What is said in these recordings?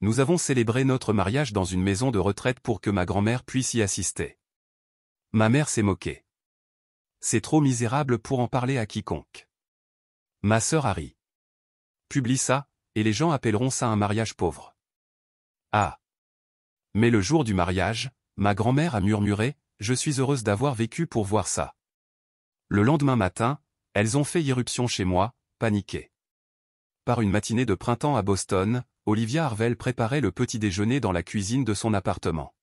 Nous avons célébré notre mariage dans une maison de retraite pour que ma grand-mère puisse y assister. Ma mère s'est moquée. C'est trop misérable pour en parler à quiconque. Ma sœur a ri. Publie ça, et les gens appelleront ça un mariage pauvre. Ah. Mais le jour du mariage, ma grand-mère a murmuré, « Je suis heureuse d'avoir vécu pour voir ça. » Le lendemain matin, elles ont fait irruption chez moi, paniquées. Par une matinée de printemps à Boston, Olivia Harvell préparait le petit déjeuner dans la cuisine de son appartement.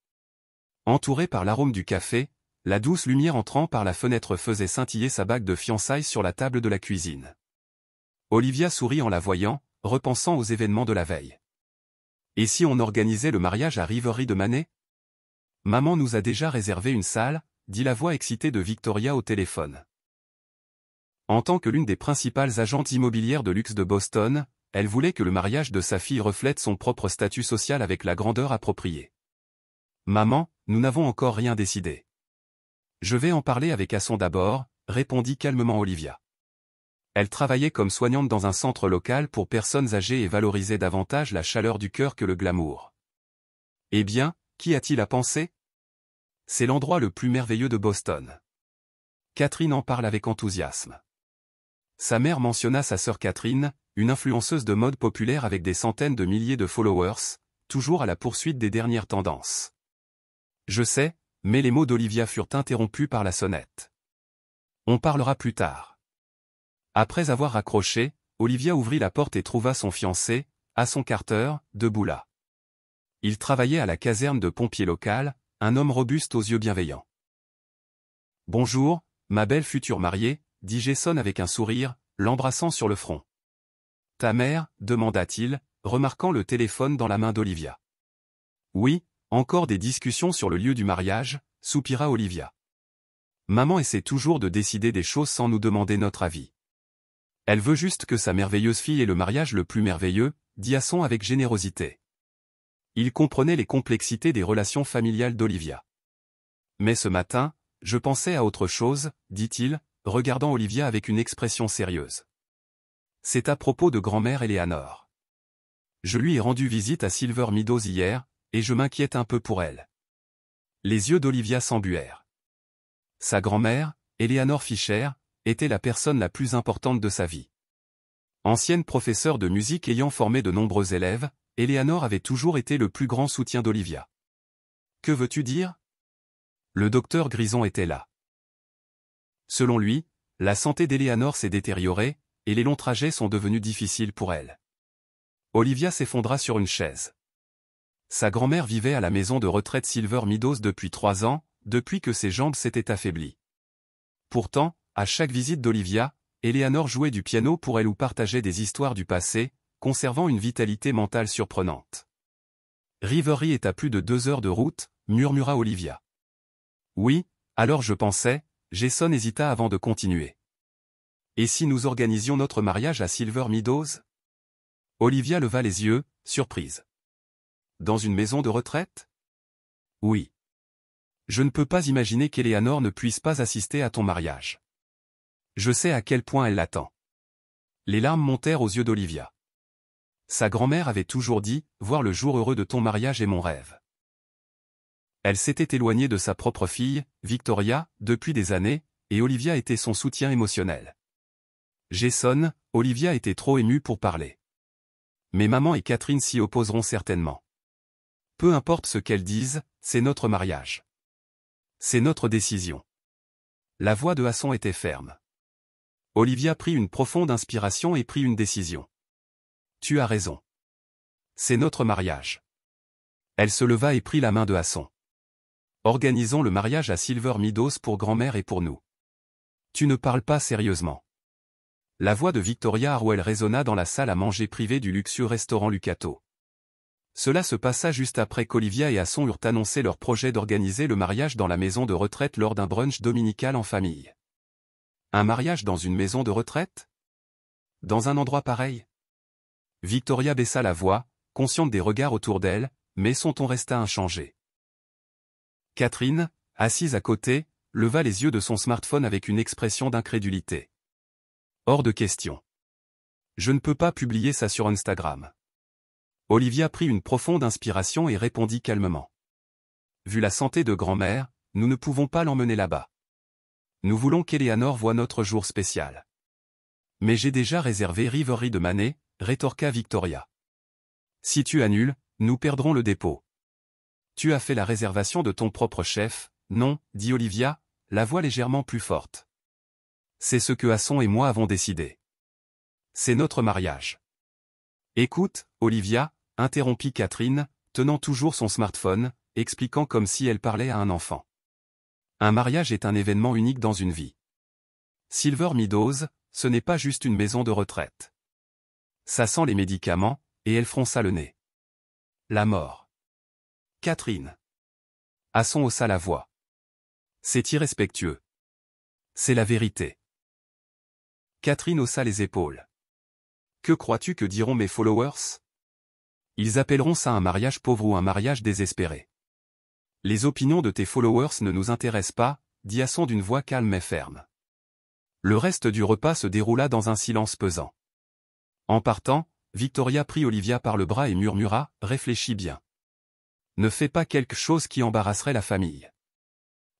Entourée par l'arôme du café, la douce lumière entrant par la fenêtre faisait scintiller sa bague de fiançailles sur la table de la cuisine. Olivia sourit en la voyant, repensant aux événements de la veille. Et si on organisait le mariage à Rivery de Manet? Maman nous a déjà réservé une salle, dit la voix excitée de Victoria au téléphone. En tant que l'une des principales agentes immobilières de luxe de Boston, elle voulait que le mariage de sa fille reflète son propre statut social avec la grandeur appropriée. Maman, nous n'avons encore rien décidé. Je vais en parler avec Asson d'abord, répondit calmement Olivia. Elle travaillait comme soignante dans un centre local pour personnes âgées et valorisait davantage la chaleur du cœur que le glamour. Eh bien, qu'y a-t-il à penser? C'est l'endroit le plus merveilleux de Boston. Catherine en parle avec enthousiasme. Sa mère mentionna sa sœur Catherine, une influenceuse de mode populaire avec des centaines de milliers de followers, toujours à la poursuite des dernières tendances. Je sais, mais les mots d'Olivia furent interrompus par la sonnette. On parlera plus tard. Après avoir raccroché, Olivia ouvrit la porte et trouva son fiancé, Asson Carter, debout là. Il travaillait à la caserne de pompiers locale, un homme robuste aux yeux bienveillants. « Bonjour, ma belle future mariée », dit Jason avec un sourire, l'embrassant sur le front. « Ta mère » demanda-t-il, remarquant le téléphone dans la main d'Olivia. « Oui, encore des discussions sur le lieu du mariage », soupira Olivia. « Maman essaie toujours de décider des choses sans nous demander notre avis. Elle veut juste que sa merveilleuse fille ait le mariage le plus merveilleux, dit Asson avec générosité. Il comprenait les complexités des relations familiales d'Olivia. Mais ce matin, je pensais à autre chose, dit-il, regardant Olivia avec une expression sérieuse. C'est à propos de grand-mère Eleanor. Je lui ai rendu visite à Silver Meadows hier, et je m'inquiète un peu pour elle. Les yeux d'Olivia s'embuèrent. Sa grand-mère, Eleanor Fisher, était la personne la plus importante de sa vie. Ancienne professeure de musique ayant formé de nombreux élèves, Eleanor avait toujours été le plus grand soutien d'Olivia. Que veux-tu dire? Le docteur Grison était là. Selon lui, la santé d'Eleanor s'est détériorée, et les longs trajets sont devenus difficiles pour elle. Olivia s'effondra sur une chaise. Sa grand-mère vivait à la maison de retraite Silver Meadows depuis 3 ans, depuis que ses jambes s'étaient affaiblies. Pourtant, à chaque visite d'Olivia, Eleanor jouait du piano pour elle ou partageait des histoires du passé, conservant une vitalité mentale surprenante. Rivery est à plus de 2 heures de route, murmura Olivia. Oui, alors je pensais, Jason hésita avant de continuer. Et si nous organisions notre mariage à Silver Meadows? Olivia leva les yeux, surprise. Dans une maison de retraite? Oui. Je ne peux pas imaginer qu'Eleanor ne puisse pas assister à ton mariage. Je sais à quel point elle l'attend. Les larmes montèrent aux yeux d'Olivia. Sa grand-mère avait toujours dit, voir le jour heureux de ton mariage est mon rêve. Elle s'était éloignée de sa propre fille, Victoria, depuis des années, et Olivia était son soutien émotionnel. Jason, Olivia était trop émue pour parler. Mais maman et Catherine s'y opposeront certainement. Peu importe ce qu'elles disent, c'est notre mariage. C'est notre décision. La voix de Asson était ferme. Olivia prit une profonde inspiration et prit une décision. Tu as raison. C'est notre mariage. Elle se leva et prit la main de Asson. Organisons le mariage à Silver Meadows pour grand-mère et pour nous. Tu ne parles pas sérieusement. La voix de Victoria Harwell résonna dans la salle à manger privée du luxueux restaurant Lucato. Cela se passa juste après qu'Olivia et Asson eurent annoncé leur projet d'organiser le mariage dans la maison de retraite lors d'un brunch dominical en famille. Un mariage dans une maison de retraite? Dans un endroit pareil? Victoria baissa la voix, consciente des regards autour d'elle, mais son ton resta inchangé. Catherine, assise à côté, leva les yeux de son smartphone avec une expression d'incrédulité. Hors de question. Je ne peux pas publier ça sur Instagram. Olivia prit une profonde inspiration et répondit calmement. Vu la santé de grand-mère, nous ne pouvons pas l'emmener là-bas. Nous voulons qu'Eleanor voie notre jour spécial. Mais j'ai déjà réservé Rivery de Manet, rétorqua Victoria. Si tu annules, nous perdrons le dépôt. Tu as fait la réservation de ton propre chef, non, dit Olivia, la voix légèrement plus forte. C'est ce que Hasson et moi avons décidé. C'est notre mariage. Écoute, Olivia, interrompit Catherine, tenant toujours son smartphone, expliquant comme si elle parlait à un enfant. Un mariage est un événement unique dans une vie. Silver Meadows, ce n'est pas juste une maison de retraite. Ça sent les médicaments, et elle fronça le nez. La mort. Catherine. Hasson haussa la voix. C'est irrespectueux. C'est la vérité. Catherine haussa les épaules. Que crois-tu que diront mes followers? Ils appelleront ça un mariage pauvre ou un mariage désespéré. Les opinions de tes followers ne nous intéressent pas, dit Hasson d'une voix calme mais ferme. Le reste du repas se déroula dans un silence pesant. En partant, Victoria prit Olivia par le bras et murmura, « Réfléchis bien. Ne fais pas quelque chose qui embarrasserait la famille. »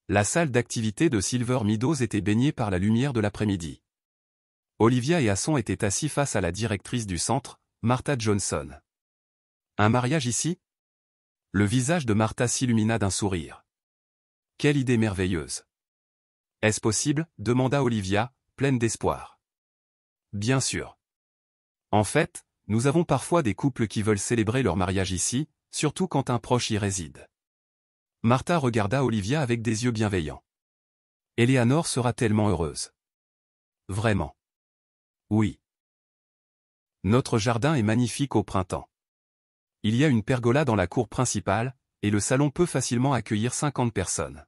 La salle d'activité de Silver Meadows était baignée par la lumière de l'après-midi. Olivia et Hasson étaient assis face à la directrice du centre, Martha Johnson. « Un mariage ici ?» Le visage de Martha s'illumina d'un sourire. « Quelle idée merveilleuse !»« Est-ce possible ?» demanda Olivia, pleine d'espoir. « Bien sûr. En fait, nous avons parfois des couples qui veulent célébrer leur mariage ici, surtout quand un proche y réside. » Martha regarda Olivia avec des yeux bienveillants. « Eleanor sera tellement heureuse. »« Vraiment. » »« Oui. »« Notre jardin est magnifique au printemps. Il y a une pergola dans la cour principale, et le salon peut facilement accueillir 50 personnes. »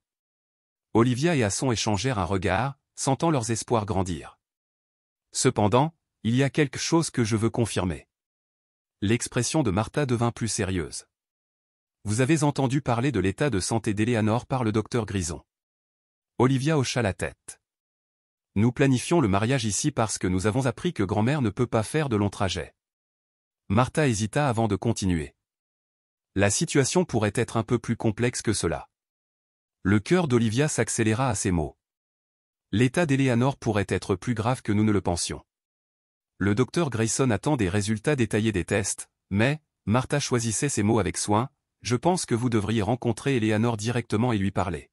Olivia et Hasson échangèrent un regard, sentant leurs espoirs grandir. « Cependant, il y a quelque chose que je veux confirmer. » L'expression de Martha devint plus sérieuse. « Vous avez entendu parler de l'état de santé d'Eleanor par le docteur Grison. » Olivia hocha la tête. « Nous planifions le mariage ici parce que nous avons appris que grand-mère ne peut pas faire de longs trajets. » Martha hésita avant de continuer. La situation pourrait être un peu plus complexe que cela. Le cœur d'Olivia s'accéléra à ces mots. L'état d'Eleanor pourrait être plus grave que nous ne le pensions. Le docteur Grayson attend des résultats détaillés des tests, mais, Martha choisissait ses mots avec soin, je pense que vous devriez rencontrer Eleanor directement et lui parler.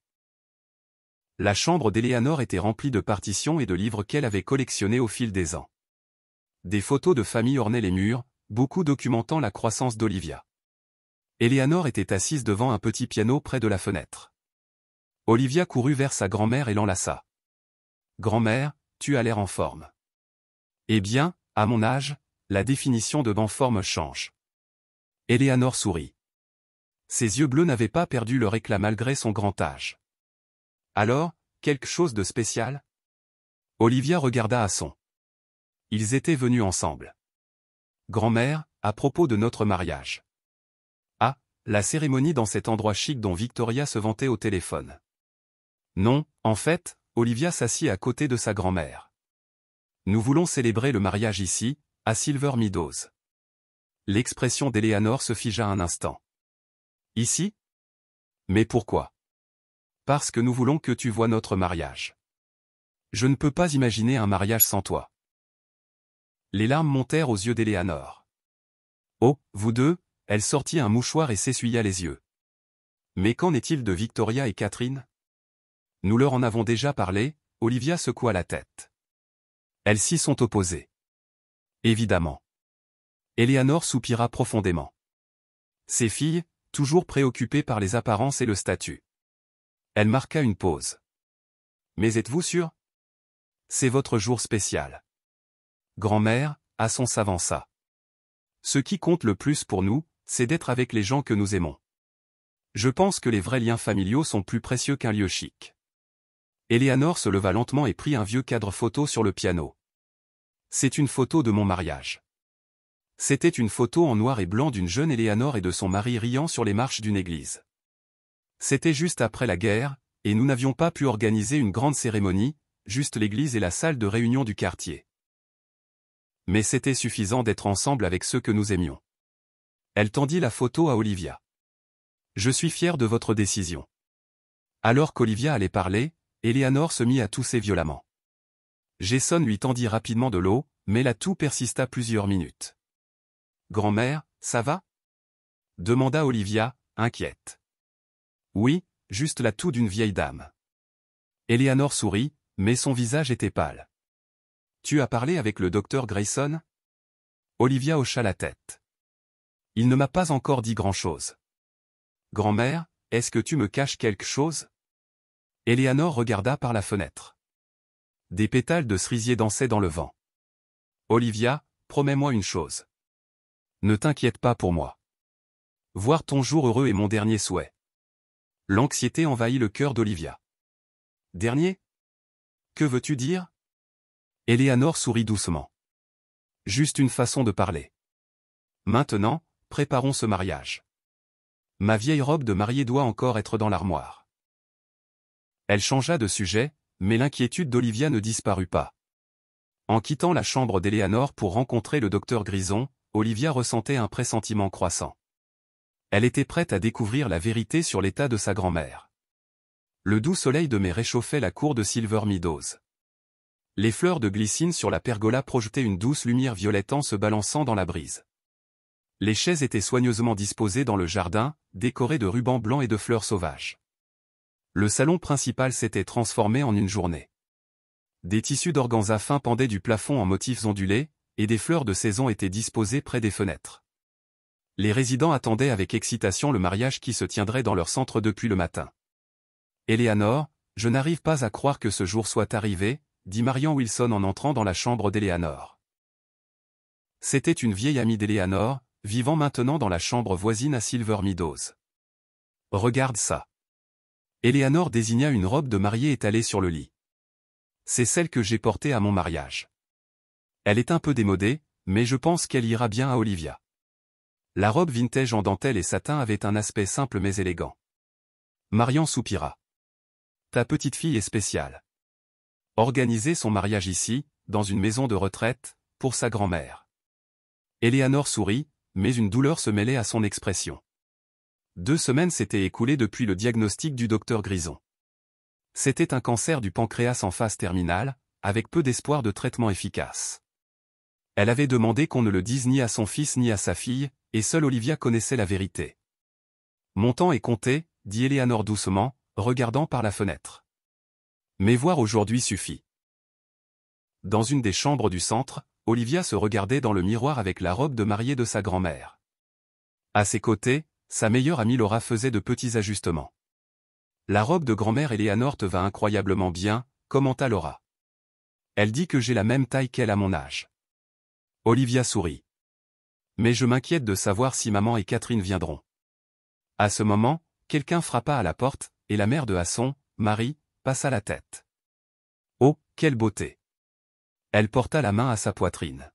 La chambre d'Eleanor était remplie de partitions et de livres qu'elle avait collectionnés au fil des ans. Des photos de famille ornaient les murs, beaucoup documentant la croissance d'Olivia. Eleanor était assise devant un petit piano près de la fenêtre. Olivia courut vers sa grand-mère et l'enlaça. « Grand-mère, tu as l'air en forme. » Eh bien, à mon âge, la définition de en forme change. Eleanor sourit. Ses yeux bleus n'avaient pas perdu leur éclat malgré son grand âge. Alors, quelque chose de spécial? Olivia regarda Hasson. Ils étaient venus ensemble. Grand-mère, à propos de notre mariage. Ah, la cérémonie dans cet endroit chic dont Victoria se vantait au téléphone. Non, en fait, Olivia s'assit à côté de sa grand-mère. Nous voulons célébrer le mariage ici, à Silver Meadows. L'expression d'Eleanor se figea un instant. Ici? Mais pourquoi? Parce que nous voulons que tu voies notre mariage. Je ne peux pas imaginer un mariage sans toi. Les larmes montèrent aux yeux d'Eleanor. Oh, vous deux, elle sortit un mouchoir et s'essuya les yeux. Mais qu'en est-il de Victoria et Catherine? Nous leur en avons déjà parlé, Olivia secoua la tête. Elles s'y sont opposées. Évidemment. Eleanor soupira profondément. Ses filles, toujours préoccupées par les apparences et le statut. Elle marqua une pause. Mais êtes-vous sûr? C'est votre jour spécial. Grand-mère, Hasson s'avança. Ce qui compte le plus pour nous, c'est d'être avec les gens que nous aimons. Je pense que les vrais liens familiaux sont plus précieux qu'un lieu chic. Eleanor se leva lentement et prit un vieux cadre photo sur le piano. C'est une photo de mon mariage. C'était une photo en noir et blanc d'une jeune Eleanor et de son mari riant sur les marches d'une église. C'était juste après la guerre, et nous n'avions pas pu organiser une grande cérémonie, juste l'église et la salle de réunion du quartier. Mais c'était suffisant d'être ensemble avec ceux que nous aimions. Elle tendit la photo à Olivia. Je suis fier de votre décision. Alors qu'Olivia allait parler, Eleanor se mit à tousser violemment. Jason lui tendit rapidement de l'eau, mais la toux persista plusieurs minutes. Grand-mère, ça va? Demanda Olivia, inquiète. Oui, juste la toux d'une vieille dame. Eleanor sourit, mais son visage était pâle. Tu as parlé avec le docteur Grayson? Olivia hocha la tête. Il ne m'a pas encore dit grand-chose. Grand-mère, est-ce que tu me caches quelque chose? Eleanor regarda par la fenêtre. Des pétales de cerisier dansaient dans le vent. Olivia, promets-moi une chose. Ne t'inquiète pas pour moi. Voir ton jour heureux est mon dernier souhait. L'anxiété envahit le cœur d'Olivia. Dernier? Que veux-tu dire? Eleanor sourit doucement. Juste une façon de parler. Maintenant, préparons ce mariage. Ma vieille robe de mariée doit encore être dans l'armoire. Elle changea de sujet, mais l'inquiétude d'Olivia ne disparut pas. En quittant la chambre d'Eleanor pour rencontrer le docteur Grison, Olivia ressentait un pressentiment croissant. Elle était prête à découvrir la vérité sur l'état de sa grand-mère. Le doux soleil de mai réchauffait la cour de Silver Meadows. Les fleurs de glycine sur la pergola projetaient une douce lumière violette en se balançant dans la brise. Les chaises étaient soigneusement disposées dans le jardin, décorées de rubans blancs et de fleurs sauvages. Le salon principal s'était transformé en une journée. Des tissus d'organza fin pendaient du plafond en motifs ondulés, et des fleurs de saison étaient disposées près des fenêtres. Les résidents attendaient avec excitation le mariage qui se tiendrait dans leur centre depuis le matin. Eleanor, je n'arrive pas à croire que ce jour soit arrivé, dit Marian Wilson en entrant dans la chambre d'Eleanor. C'était une vieille amie d'Eleanor, vivant maintenant dans la chambre voisine à Silver Meadows. Regarde ça. Eleanor désigna une robe de mariée étalée sur le lit. C'est celle que j'ai portée à mon mariage. Elle est un peu démodée, mais je pense qu'elle ira bien à Olivia. La robe vintage en dentelle et satin avait un aspect simple mais élégant. Marian soupira. Ta petite fille est spéciale. Organiser son mariage ici, dans une maison de retraite, pour sa grand-mère. Eleanor sourit, mais une douleur se mêlait à son expression. 2 semaines s'étaient écoulées depuis le diagnostic du docteur Grison. C'était un cancer du pancréas en phase terminale, avec peu d'espoir de traitement efficace. Elle avait demandé qu'on ne le dise ni à son fils ni à sa fille, et seule Olivia connaissait la vérité. Mon temps est compté, dit Eleanor doucement, regardant par la fenêtre. Mais voir aujourd'hui suffit. Dans une des chambres du centre, Olivia se regardait dans le miroir avec la robe de mariée de sa grand-mère. À ses côtés, sa meilleure amie Laura faisait de petits ajustements. La robe de grand-mère Eleanor te va incroyablement bien, commenta Laura. Elle dit que j'ai la même taille qu'elle à mon âge. Olivia sourit. Mais je m'inquiète de savoir si maman et Catherine viendront. À ce moment, quelqu'un frappa à la porte, et la mère de Hasson, Marie, passa la tête. Oh, quelle beauté! Elle porta la main à sa poitrine.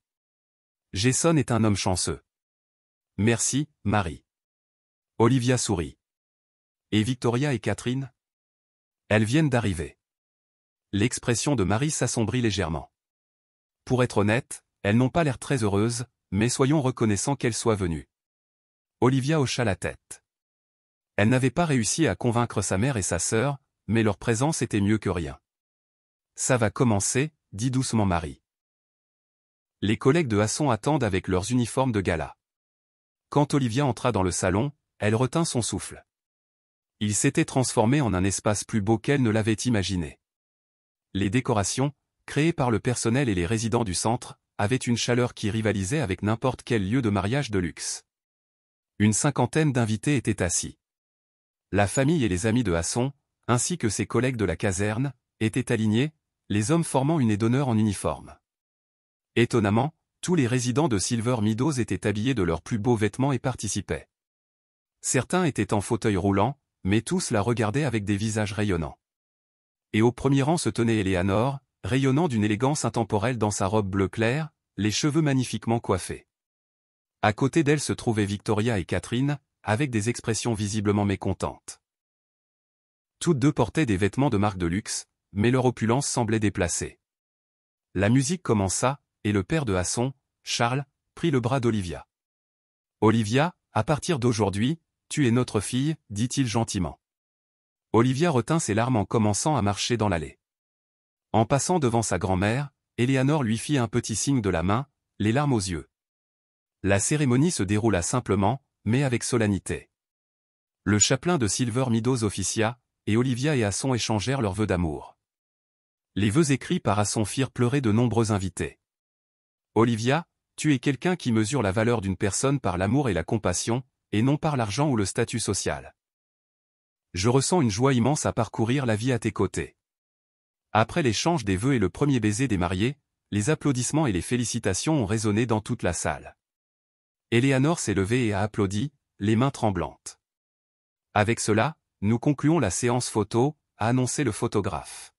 Jason est un homme chanceux. Merci, Marie. Olivia sourit. Et Victoria et Catherine? Elles viennent d'arriver. L'expression de Marie s'assombrit légèrement. Pour être honnête, elles n'ont pas l'air très heureuses, mais soyons reconnaissants qu'elles soient venues. Olivia hocha la tête. Elle n'avait pas réussi à convaincre sa mère et sa sœur, mais leur présence était mieux que rien. Ça va commencer, dit doucement Marie. Les collègues de Hasson attendent avec leurs uniformes de gala. Quand Olivia entra dans le salon, elle retint son souffle. Il s'était transformé en un espace plus beau qu'elle ne l'avait imaginé. Les décorations, créées par le personnel et les résidents du centre, avaient une chaleur qui rivalisait avec n'importe quel lieu de mariage de luxe. Une 50aine d'invités étaient assis. La famille et les amis de Hasson, ainsi que ses collègues de la caserne, étaient alignés, les hommes formant une aide d'honneur en uniforme. Étonnamment, tous les résidents de Silver Meadows étaient habillés de leurs plus beaux vêtements et participaient. Certains étaient en fauteuil roulant, mais tous la regardaient avec des visages rayonnants. Et au premier rang se tenait Eleanor, rayonnant d'une élégance intemporelle dans sa robe bleu clair, les cheveux magnifiquement coiffés. À côté d'elle se trouvaient Victoria et Catherine, avec des expressions visiblement mécontentes. Toutes deux portaient des vêtements de marque de luxe, mais leur opulence semblait déplacée. La musique commença, et le père de Hasson, Charles, prit le bras d'Olivia. Olivia, à partir d'aujourd'hui, tu es notre fille, dit-il gentiment. Olivia retint ses larmes en commençant à marcher dans l'allée. En passant devant sa grand-mère, Eleanor lui fit un petit signe de la main, les larmes aux yeux. La cérémonie se déroula simplement, mais avec solennité. Le chapelain de Silver Meadows officia, et Olivia et Asson échangèrent leurs vœux d'amour. Les vœux écrits par Asson firent pleurer de nombreux invités. Olivia, tu es quelqu'un qui mesure la valeur d'une personne par l'amour et la compassion, et non par l'argent ou le statut social. Je ressens une joie immense à parcourir la vie à tes côtés. Après l'échange des vœux et le premier baiser des mariés, les applaudissements et les félicitations ont résonné dans toute la salle. Eleanor s'est levée et a applaudi, les mains tremblantes. Avec cela, nous concluons la séance photo, a annoncé le photographe.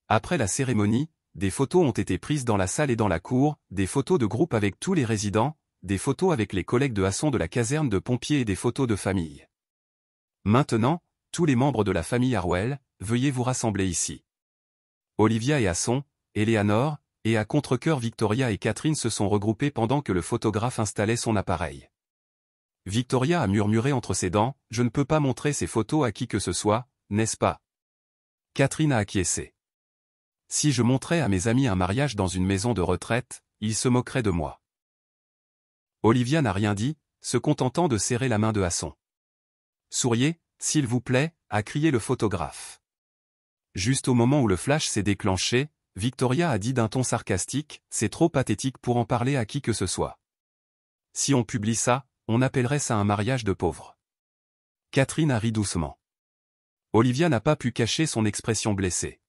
Après la cérémonie, des photos ont été prises dans la salle et dans la cour, des photos de groupe avec tous les résidents, des photos avec les collègues de Asson de la caserne de pompiers et des photos de famille. Maintenant, tous les membres de la famille Harwell, veuillez vous rassembler ici. Olivia et Asson, Eleanor, et à contre-cœur Victoria et Catherine se sont regroupés pendant que le photographe installait son appareil. Victoria a murmuré entre ses dents, « Je ne peux pas montrer ces photos à qui que ce soit, n'est-ce pas ?» Catherine a acquiescé. « Si je montrais à mes amis un mariage dans une maison de retraite, ils se moqueraient de moi. » Olivia n'a rien dit, se contentant de serrer la main de Asson. « Souriez, s'il vous plaît » a crié le photographe. Juste au moment où le flash s'est déclenché, Victoria a dit d'un ton sarcastique, « C'est trop pathétique pour en parler à qui que ce soit. Si on publie ça, on appellerait ça un mariage de pauvres. » Catherine a ri doucement. Olivia n'a pas pu cacher son expression blessée.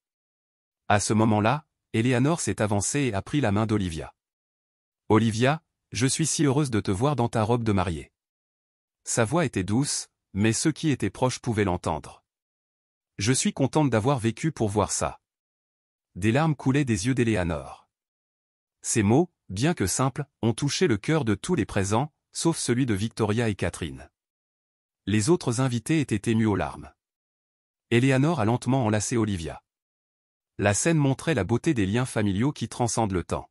À ce moment-là, Eleanor s'est avancée et a pris la main d'Olivia. « Olivia, je suis si heureuse de te voir dans ta robe de mariée. » Sa voix était douce, mais ceux qui étaient proches pouvaient l'entendre. « Je suis contente d'avoir vécu pour voir ça. » Des larmes coulaient des yeux d'Eleanor. Ces mots, bien que simples, ont touché le cœur de tous les présents, sauf celui de Victoria et Catherine. Les autres invités étaient émus aux larmes. Eleanor a lentement enlacé Olivia. La scène montrait la beauté des liens familiaux qui transcendent le temps.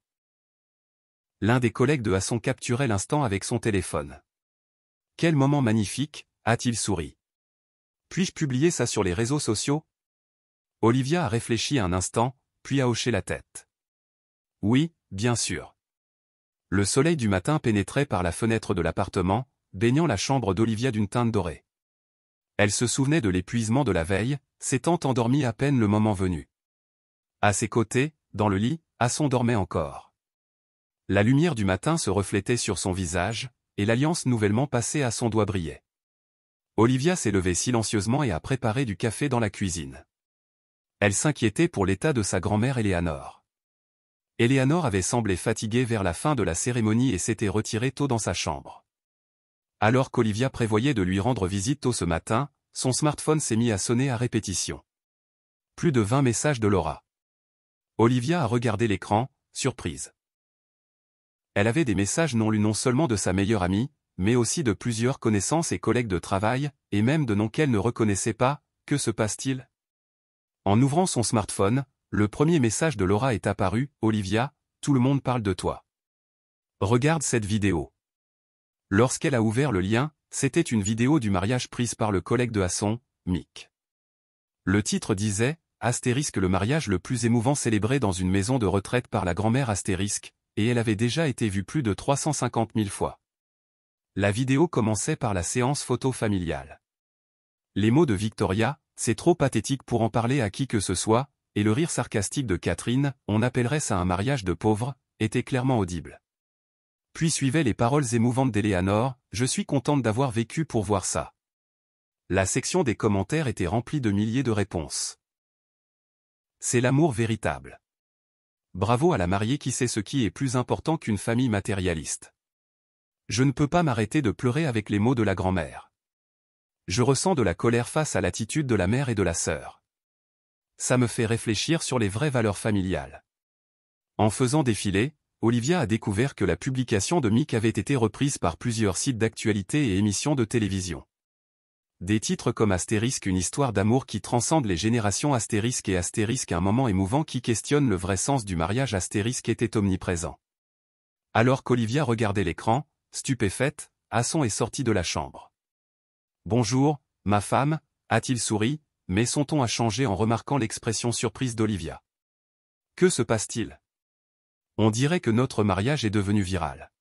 L'un des collègues de Asson capturait l'instant avec son téléphone. « Quel moment magnifique !» a-t-il souri. « Puis-je publier ça sur les réseaux sociaux ?» Olivia a réfléchi un instant, puis a hoché la tête. « Oui, bien sûr. » Le soleil du matin pénétrait par la fenêtre de l'appartement, baignant la chambre d'Olivia d'une teinte dorée. Elle se souvenait de l'épuisement de la veille, s'étant endormie à peine le moment venu. À ses côtés, dans le lit, Asson dormait encore. La lumière du matin se reflétait sur son visage, et l'alliance nouvellement passée à son doigt brillait. Olivia s'est levée silencieusement et a préparé du café dans la cuisine. Elle s'inquiétait pour l'état de sa grand-mère Eleanor. Eleanor avait semblé fatiguée vers la fin de la cérémonie et s'était retirée tôt dans sa chambre. Alors qu'Olivia prévoyait de lui rendre visite tôt ce matin, son smartphone s'est mis à sonner à répétition. Plus de 20 messages de Laura. Olivia a regardé l'écran, surprise. Elle avait des messages non lus non seulement de sa meilleure amie, mais aussi de plusieurs connaissances et collègues de travail, et même de noms qu'elle ne reconnaissait pas. Que se passe-t-il? En ouvrant son smartphone, le premier message de Laura est apparu, « Olivia, tout le monde parle de toi. Regarde cette vidéo. » Lorsqu'elle a ouvert le lien, c'était une vidéo du mariage prise par le collègue de Asson, Mick. Le titre disait, Astérisque le mariage le plus émouvant célébré dans une maison de retraite par la grand-mère Astérisque, et elle avait déjà été vue plus de 350 000 fois. La vidéo commençait par la séance photo familiale. Les mots de Victoria, « C'est trop pathétique pour en parler à qui que ce soit », et le rire sarcastique de Catherine, « On appellerait ça un mariage de pauvres », étaient clairement audibles. Puis suivaient les paroles émouvantes d'Eleanor, « Je suis contente d'avoir vécu pour voir ça. » La section des commentaires était remplie de milliers de réponses. C'est l'amour véritable. Bravo à la mariée qui sait ce qui est plus important qu'une famille matérialiste. Je ne peux pas m'arrêter de pleurer avec les mots de la grand-mère. Je ressens de la colère face à l'attitude de la mère et de la sœur. Ça me fait réfléchir sur les vraies valeurs familiales. En faisant défiler, Olivia a découvert que la publication de Mick avait été reprise par plusieurs sites d'actualité et émissions de télévision. Des titres comme Astérisque, une histoire d'amour qui transcende les générations, Astérisque et Astérisque, un moment émouvant qui questionne le vrai sens du mariage, Astérisque, étaient omniprésents. Alors qu'Olivia regardait l'écran, stupéfaite, Hasson est sorti de la chambre. « Bonjour, ma femme » a-t-il souri, mais son ton a changé en remarquant l'expression surprise d'Olivia. Que se passe-t-il? On dirait que notre mariage est devenu viral.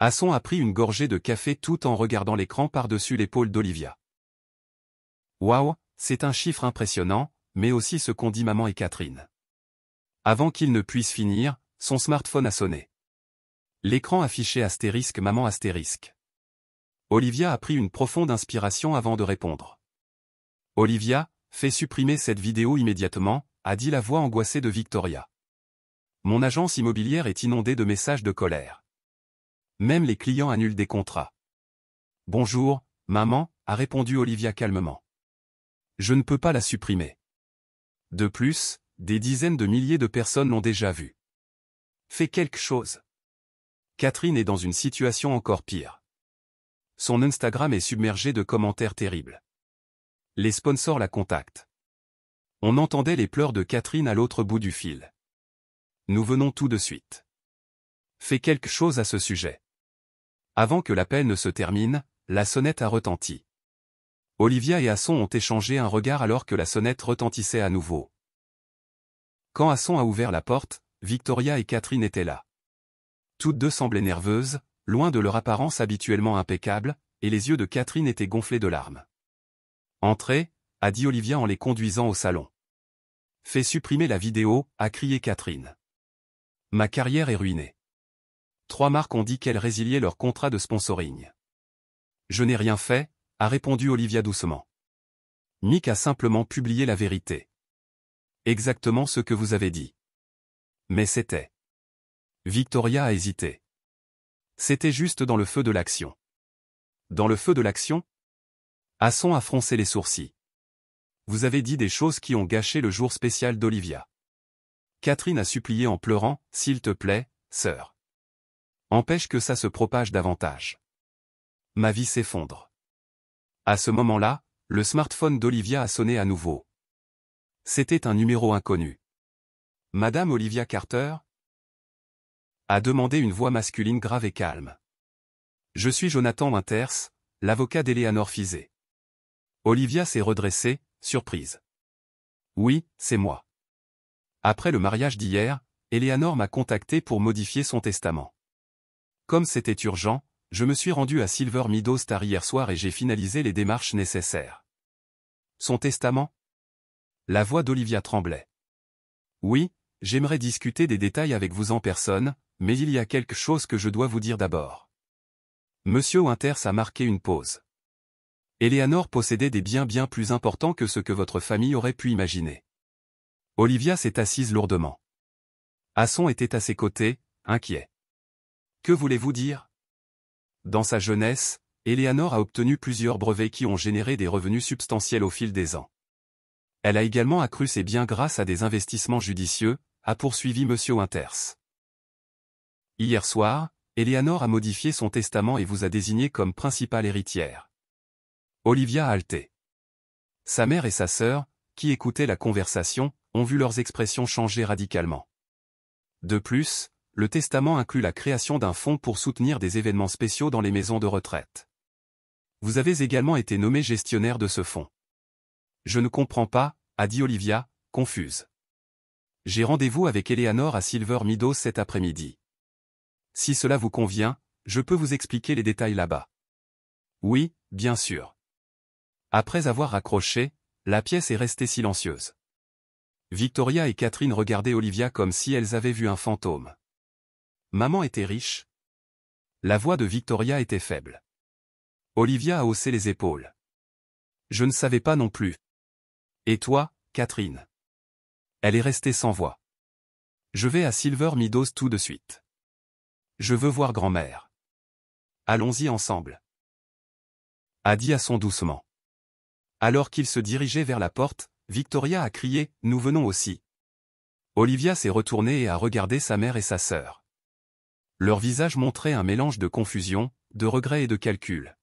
Hasson a pris une gorgée de café tout en regardant l'écran par-dessus l'épaule d'Olivia. Waouh, c'est un chiffre impressionnant, mais aussi ce qu'ont dit maman et Catherine. Avant qu'il ne puisse finir, son smartphone a sonné. L'écran affichait astérisque maman astérisque. Olivia a pris une profonde inspiration avant de répondre. Olivia, fais supprimer cette vidéo immédiatement, a dit la voix angoissée de Victoria. Mon agence immobilière est inondée de messages de colère. Même les clients annulent des contrats. Bonjour, maman, a répondu Olivia calmement. Je ne peux pas la supprimer. De plus, des dizaines de milliers de personnes l'ont déjà vue. Fais quelque chose. Catherine est dans une situation encore pire. Son Instagram est submergé de commentaires terribles. Les sponsors la contactent. On entendait les pleurs de Catherine à l'autre bout du fil. Nous venons tout de suite. Fais quelque chose à ce sujet. Avant que l'appel ne se termine, la sonnette a retenti. Olivia et Hasson ont échangé un regard alors que la sonnette retentissait à nouveau. Quand Hasson a ouvert la porte, Victoria et Catherine étaient là. Toutes deux semblaient nerveuses, loin de leur apparence habituellement impeccable, et les yeux de Catherine étaient gonflés de larmes. « Entrez » a dit Olivia en les conduisant au salon. « Fais supprimer la vidéo » a crié Catherine. « Ma carrière est ruinée. 3 marques ont dit qu'elles résiliaient leur contrat de sponsoring. »« Je n'ai rien fait » a répondu Olivia doucement. « Mick a simplement publié la vérité. Exactement ce que vous avez dit. » Mais c'était... Victoria a hésité. C'était juste dans le feu de l'action. Dans le feu de l'action? Hasson a froncé les sourcils. Vous avez dit des choses qui ont gâché le jour spécial d'Olivia. Catherine a supplié en pleurant, s'il te plaît, sœur. Empêche que ça se propage davantage. Ma vie s'effondre. À ce moment-là, le smartphone d'Olivia a sonné à nouveau. C'était un numéro inconnu. Madame Olivia Carter? A demandé une voix masculine grave et calme. Je suis Jonathan Winters, l'avocat d'Eleanor Fizet. Olivia s'est redressée, surprise. Oui, c'est moi. Après le mariage d'hier, Eleanor m'a contacté pour modifier son testament. Comme c'était urgent, je me suis rendu à Silver Meadows tard hier soir et j'ai finalisé les démarches nécessaires. Son testament? La voix d'Olivia tremblait. Oui, j'aimerais discuter des détails avec vous en personne, mais il y a quelque chose que je dois vous dire d'abord. Monsieur Winters a marqué une pause. Eleanor possédait des biens bien plus importants que ce que votre famille aurait pu imaginer. Olivia s'est assise lourdement. Hasson était à ses côtés, inquiet. Que voulez-vous dire? Dans sa jeunesse, Eleanor a obtenu plusieurs brevets qui ont généré des revenus substantiels au fil des ans. Elle a également accru ses biens grâce à des investissements judicieux, a poursuivi Monsieur Winters. Hier soir, Eleanor a modifié son testament et vous a désigné comme principale héritière. Olivia a haleté. Sa mère et sa sœur, qui écoutaient la conversation, ont vu leurs expressions changer radicalement. De plus, le testament inclut la création d'un fonds pour soutenir des événements spéciaux dans les maisons de retraite. Vous avez également été nommé gestionnaire de ce fonds. Je ne comprends pas, a dit Olivia, confuse. J'ai rendez-vous avec Eleanor à Silver Meadows cet après-midi. Si cela vous convient, je peux vous expliquer les détails là-bas. Oui, bien sûr. Après avoir raccroché, la pièce est restée silencieuse. Victoria et Catherine regardaient Olivia comme si elles avaient vu un fantôme. Maman était riche. La voix de Victoria était faible. Olivia a haussé les épaules. Je ne savais pas non plus. Et toi, Catherine? Elle est restée sans voix. Je vais à Silver Meadows tout de suite. Je veux voir grand-mère. Allons-y ensemble. A dit Hasson doucement. Alors qu'il se dirigeait vers la porte, Victoria a crié « Nous venons aussi ». Olivia s'est retournée et a regardé sa mère et sa sœur. Leurs visages montraient un mélange de confusion, de regret et de calcul.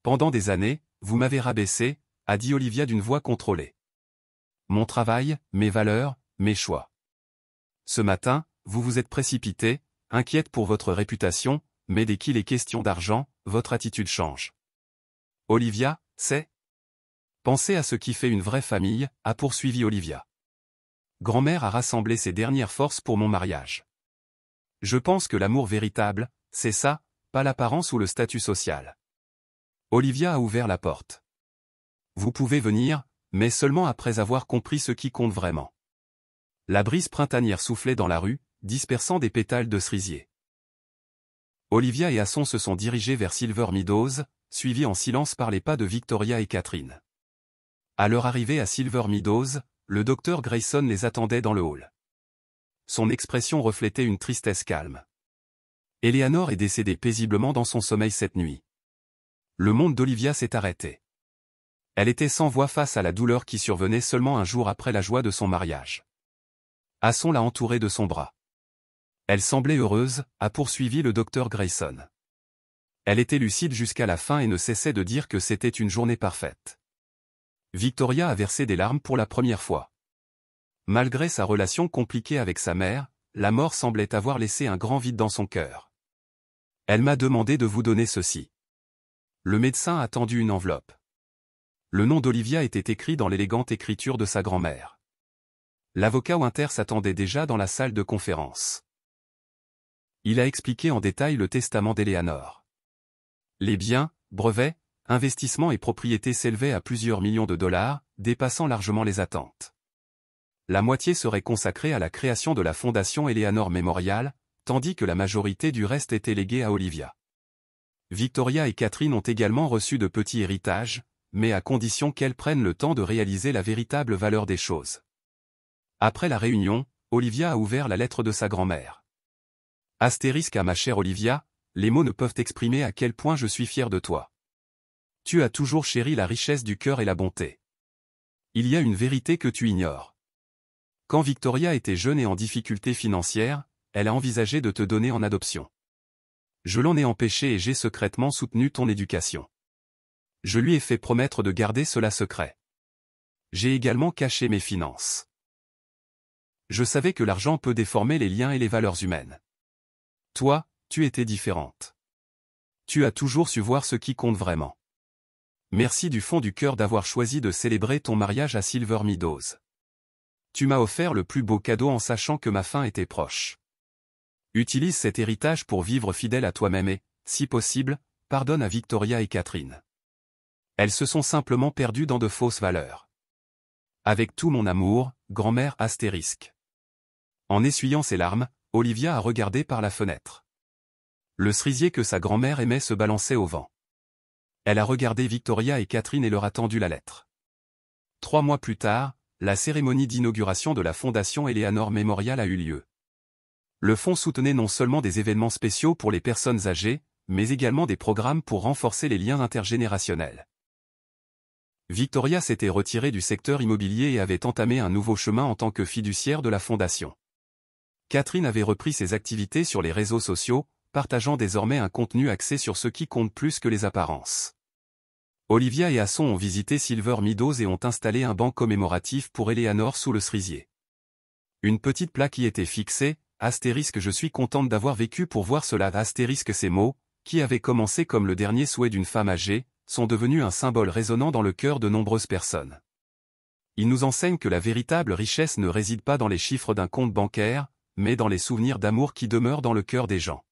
Pendant des années, vous m'avez rabaissé, a dit Olivia d'une voix contrôlée. Mon travail, mes valeurs, mes choix. Ce matin, vous vous êtes précipité, inquiète pour votre réputation, mais dès qu'il est question d'argent, votre attitude change. Olivia, c'est... Pensez à ce qui fait une vraie famille, a poursuivi Olivia. Grand-mère a rassemblé ses dernières forces pour mon mariage. Je pense que l'amour véritable, c'est ça, pas l'apparence ou le statut social. Olivia a ouvert la porte. Vous pouvez venir, mais seulement après avoir compris ce qui compte vraiment. La brise printanière soufflait dans la rue, dispersant des pétales de cerisier. Olivia et Asson se sont dirigés vers Silver Meadows, suivis en silence par les pas de Victoria et Catherine. À leur arrivée à Silver Meadows, le docteur Grayson les attendait dans le hall. Son expression reflétait une tristesse calme. Eleanor est décédée paisiblement dans son sommeil cette nuit. Le monde d'Olivia s'est arrêté. Elle était sans voix face à la douleur qui survenait seulement un jour après la joie de son mariage. Asson l'a entourée de son bras. Elle semblait heureuse, a poursuivi le docteur Grayson. Elle était lucide jusqu'à la fin et ne cessait de dire que c'était une journée parfaite. Victoria a versé des larmes pour la première fois. Malgré sa relation compliquée avec sa mère, la mort semblait avoir laissé un grand vide dans son cœur. Elle m'a demandé de vous donner ceci. Le médecin a tendu une enveloppe. Le nom d'Olivia était écrit dans l'élégante écriture de sa grand-mère. L'avocat Winter s'attendait déjà dans la salle de conférence. Il a expliqué en détail le testament d'Eleanor. Les biens, brevets, investissements et propriétés s'élevaient à plusieurs millions de dollars, dépassant largement les attentes. La moitié serait consacrée à la création de la fondation Eleanor Memorial, tandis que la majorité du reste était léguée à Olivia. Victoria et Catherine ont également reçu de petits héritages, mais à condition qu'elles prennent le temps de réaliser la véritable valeur des choses. Après la réunion, Olivia a ouvert la lettre de sa grand-mère. Astérisque à ma chère Olivia, les mots ne peuvent exprimer à quel point je suis fier de toi. Tu as toujours chéri la richesse du cœur et la bonté. Il y a une vérité que tu ignores. Quand Victoria était jeune et en difficulté financière, elle a envisagé de te donner en adoption. Je l'en ai empêché et j'ai secrètement soutenu ton éducation. Je lui ai fait promettre de garder cela secret. J'ai également caché mes finances. Je savais que l'argent peut déformer les liens et les valeurs humaines. Toi, tu étais différente. Tu as toujours su voir ce qui compte vraiment. Merci du fond du cœur d'avoir choisi de célébrer ton mariage à Silver Meadows. Tu m'as offert le plus beau cadeau en sachant que ma fin était proche. Utilise cet héritage pour vivre fidèle à toi-même et, si possible, pardonne à Victoria et Catherine. Elles se sont simplement perdues dans de fausses valeurs. Avec tout mon amour, grand-mère astérisque. En essuyant ses larmes, Olivia a regardé par la fenêtre. Le cerisier que sa grand-mère aimait se balançait au vent. Elle a regardé Victoria et Catherine et leur a tendu la lettre. 3 mois plus tard, la cérémonie d'inauguration de la fondation Eleanor Memorial a eu lieu. Le fonds soutenait non seulement des événements spéciaux pour les personnes âgées, mais également des programmes pour renforcer les liens intergénérationnels. Victoria s'était retirée du secteur immobilier et avait entamé un nouveau chemin en tant que fiduciaire de la fondation. Catherine avait repris ses activités sur les réseaux sociaux, partageant désormais un contenu axé sur ce qui compte plus que les apparences. Olivia et Asson ont visité Silver Meadows et ont installé un banc commémoratif pour Eleanor sous le cerisier. Une petite plaque y était fixée, astérisque je suis contente d'avoir vécu pour voir cela astérisque ces mots, qui avaient commencé comme le dernier souhait d'une femme âgée, sont devenus un symbole résonnant dans le cœur de nombreuses personnes. Ils nous enseignent que la véritable richesse ne réside pas dans les chiffres d'un compte bancaire, mais dans les souvenirs d'amour qui demeurent dans le cœur des gens.